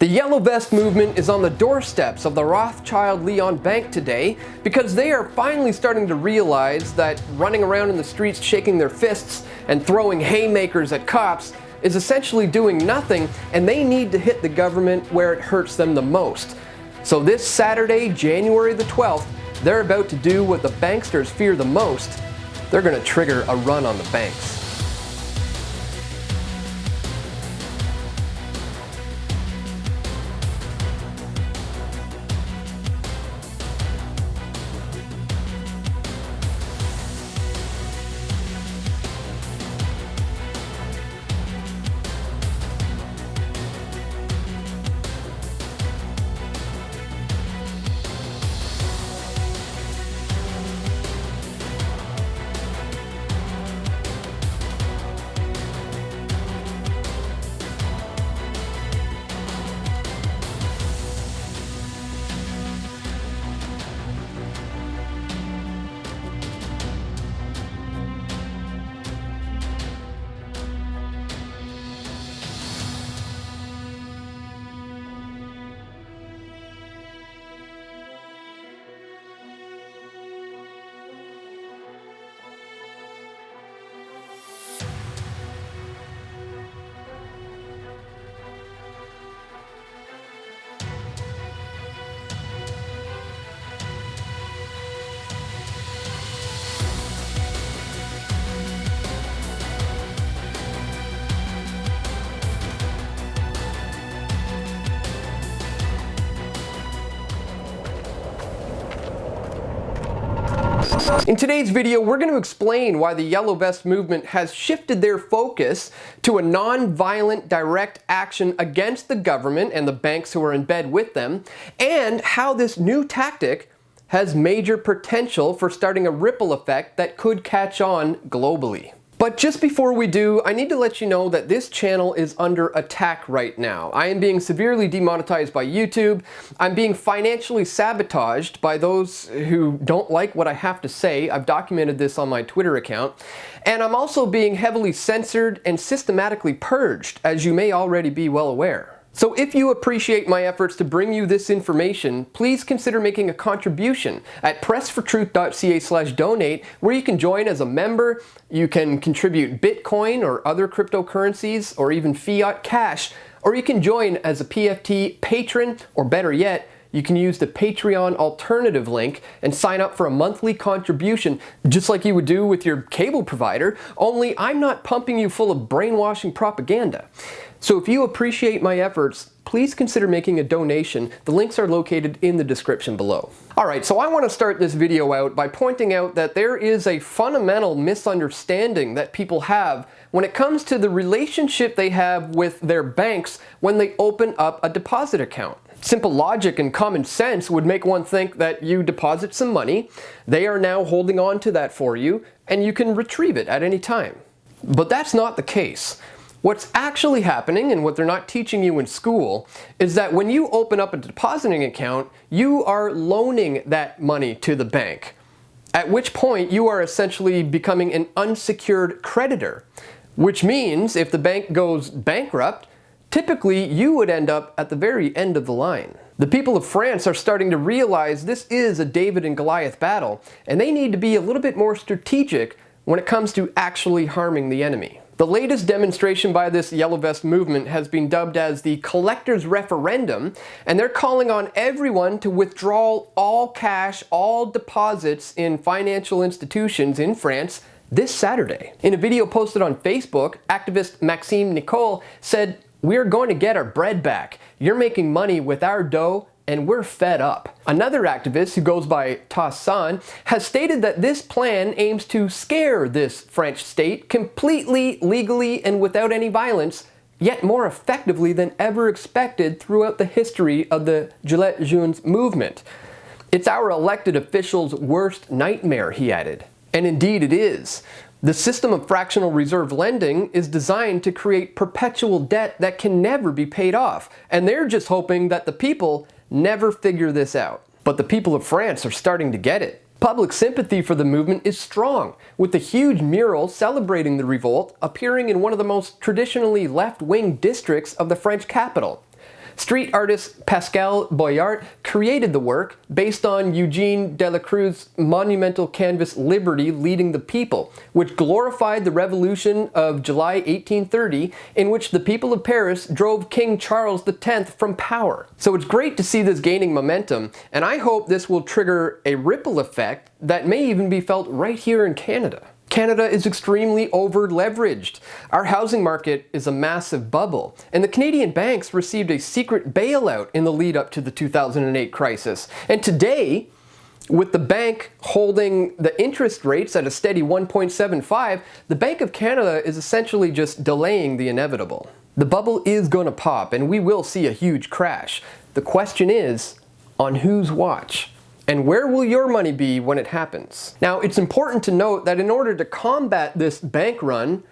The Yellow Vest movement is on the doorsteps of the Rothschild-Leon Bank today because they are finally starting to realize that running around in the streets shaking their fists and throwing haymakers at cops is essentially doing nothing, and they need to hit the government where it hurts them the most. So this Saturday, January the 12th, they're about to do what the banksters fear the most. They're going to trigger a run on the banks. In today's video, we're going to explain why the Yellow Vest movement has shifted their focus to a non-violent direct action against the government and the banks who are in bed with them, and how this new tactic has major potential for starting a ripple effect that could catch on globally. But just before we do, I need to let you know that this channel is under attack right now. I am being severely demonetized by YouTube. I'm being financially sabotaged by those who don't like what I have to say. I've documented this on my Twitter account. And I'm also being heavily censored and systematically purged, as you may already be well aware. So if you appreciate my efforts to bring you this information, please consider making a contribution at pressfortruth.ca/donate, where you can join as a member, you can contribute Bitcoin or other cryptocurrencies, or even fiat cash, or you can join as a PFT patron, or better yet, you can use the Patreon alternative link and sign up for a monthly contribution, just like you would do with your cable provider, only I'm not pumping you full of brainwashing propaganda. So if you appreciate my efforts, please consider making a donation. The links are located in the description below. Alright, so I want to start this video out by pointing out that there is a fundamental misunderstanding that people have when it comes to the relationship they have with their banks when they open up a deposit account. Simple logic and common sense would make one think that you deposit some money, they are now holding on to that for you, and you can retrieve it at any time. But that's not the case. What's actually happening, and what they're not teaching you in school, is that when you open up a depositing account, you are loaning that money to the bank. At which point you are essentially becoming an unsecured creditor. Which means if the bank goes bankrupt, typically you would end up at the very end of the line. The people of France are starting to realize this is a David and Goliath battle, and they need to be a little bit more strategic when it comes to actually harming the enemy. The latest demonstration by this Yellow Vest movement has been dubbed as the Collectors Referendum, and they're calling on everyone to withdraw all cash, all deposits in financial institutions in France this Saturday. In a video posted on Facebook, activist Maxime Nicole said, "We're going to get our bread back. You're making money with our dough, and we're fed up." Another activist, who goes by Tassan, has stated that this plan aims to scare this French state completely, legally, and without any violence, yet more effectively than ever expected throughout the history of the Gilets Jaunes movement. "It's our elected officials' worst nightmare," he added. And indeed it is. The system of fractional reserve lending is designed to create perpetual debt that can never be paid off, and they're just hoping that the people never figure this out. But the people of France are starting to get it. Public sympathy for the movement is strong, with a huge mural celebrating the revolt appearing in one of the most traditionally left-wing districts of the French capital. Street artist Pascal Boyart created the work based on Eugene Delacroix's monumental canvas Liberty Leading the People, which glorified the revolution of July 1830, in which the people of Paris drove King Charles X from power. So it's great to see this gaining momentum, and I hope this will trigger a ripple effect that may even be felt right here in Canada. Canada is extremely over-leveraged. Our housing market is a massive bubble, and the Canadian banks received a secret bailout in the lead up to the 2008 crisis. And today, with the bank holding the interest rates at a steady 1.75, the Bank of Canada is essentially just delaying the inevitable. The bubble is going to pop, and we will see a huge crash. The question is, on whose watch? And where will your money be when it happens? Now, it's important to note that in order to combat this bank run,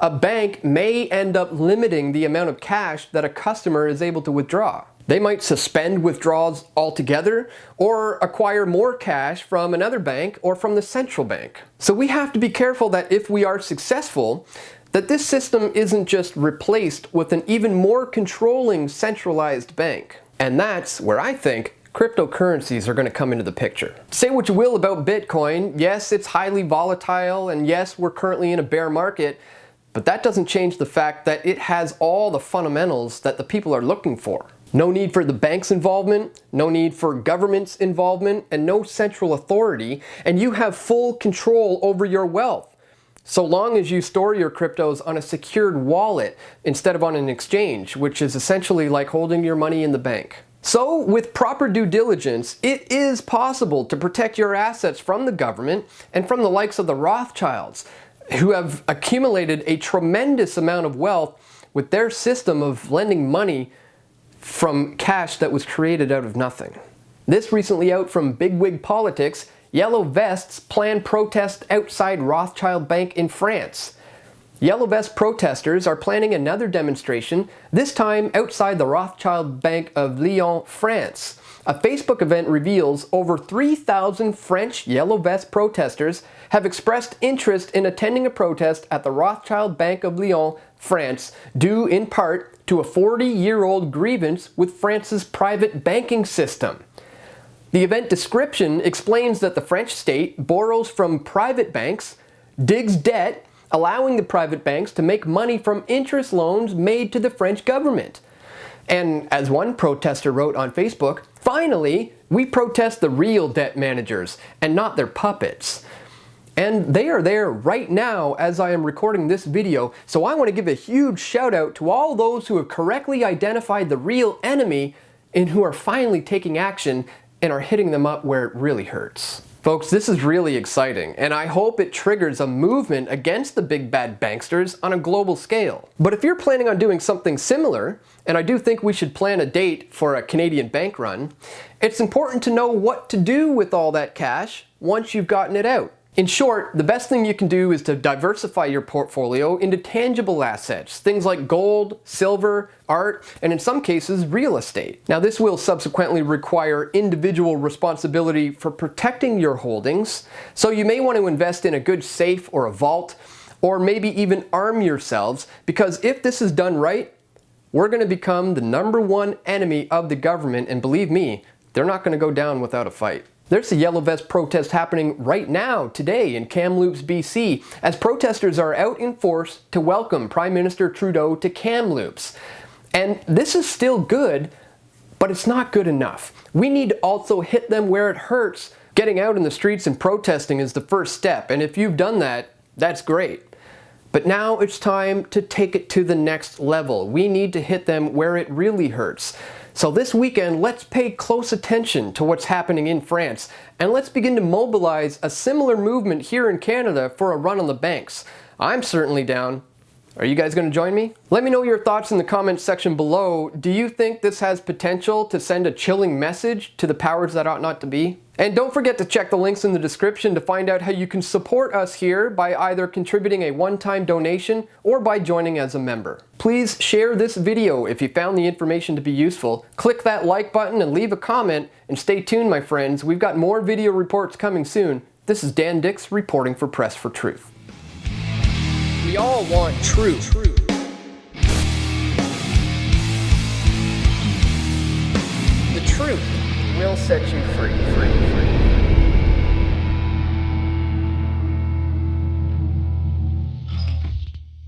a bank may end up limiting the amount of cash that a customer is able to withdraw. They might suspend withdrawals altogether or acquire more cash from another bank or from the central bank. So we have to be careful that if we are successful, that this system isn't just replaced with an even more controlling centralized bank. And that's where I think cryptocurrencies are going to come into the picture. Say what you will about Bitcoin, yes, it's highly volatile, and yes, we're currently in a bear market, but that doesn't change the fact that it has all the fundamentals that the people are looking for. No need for the bank's involvement, no need for government's involvement, and no central authority, and you have full control over your wealth, so long as you store your cryptos on a secured wallet instead of on an exchange, which is essentially like holding your money in the bank. So, with proper due diligence, it is possible to protect your assets from the government and from the likes of the Rothschilds, who have accumulated a tremendous amount of wealth with their system of lending money from cash that was created out of nothing. This recently out from bigwig politics, Yellow Vests plan protest outside Rothschild Bank in France. Yellow Vest protesters are planning another demonstration, this time outside the Rothschild Bank of Lyon, France. A Facebook event reveals over 3,000 French Yellow Vest protesters have expressed interest in attending a protest at the Rothschild Bank of Lyon, France, due in part to a 40-year-old grievance with France's private banking system. The event description explains that the French state borrows from private banks, digs debt, allowing the private banks to make money from interest loans made to the French government. And as one protester wrote on Facebook, finally, we protest the real debt managers and not their puppets. And they are there right now as I am recording this video, so I want to give a huge shout out to all those who have correctly identified the real enemy and who are finally taking action and are hitting them up where it really hurts. Folks, this is really exciting, and I hope it triggers a movement against the big bad banksters on a global scale. But if you're planning on doing something similar, and I do think we should plan a date for a Canadian bank run, it's important to know what to do with all that cash once you've gotten it out. In short, the best thing you can do is to diversify your portfolio into tangible assets, things like gold, silver, art, and in some cases, real estate. Now, this will subsequently require individual responsibility for protecting your holdings, so you may want to invest in a good safe or a vault, or maybe even arm yourselves, because if this is done right, we're going to become the #1 enemy of the government, and believe me, they're not going to go down without a fight. There's a Yellow Vest protest happening right now, today, in Kamloops, BC, as protesters are out in force to welcome Prime Minister Trudeau to Kamloops. And this is still good, but it's not good enough. We need to also hit them where it hurts. Getting out in the streets and protesting is the first step, and if you've done that, that's great. But now it's time to take it to the next level. We need to hit them where it really hurts. So this weekend, let's pay close attention to what's happening in France, and let's begin to mobilize a similar movement here in Canada for a run on the banks. I'm certainly down. Are you guys going to join me? Let me know your thoughts in the comments section below. Do you think this has potential to send a chilling message to the powers that ought not to be? And don't forget to check the links in the description to find out how you can support us here by either contributing a one-time donation or by joining as a member. Please share this video if you found the information to be useful. Click that like button and leave a comment, and stay tuned, my friends. We've got more video reports coming soon. This is Dan Dix reporting for Press for Truth. We all want truth. truth will set you free.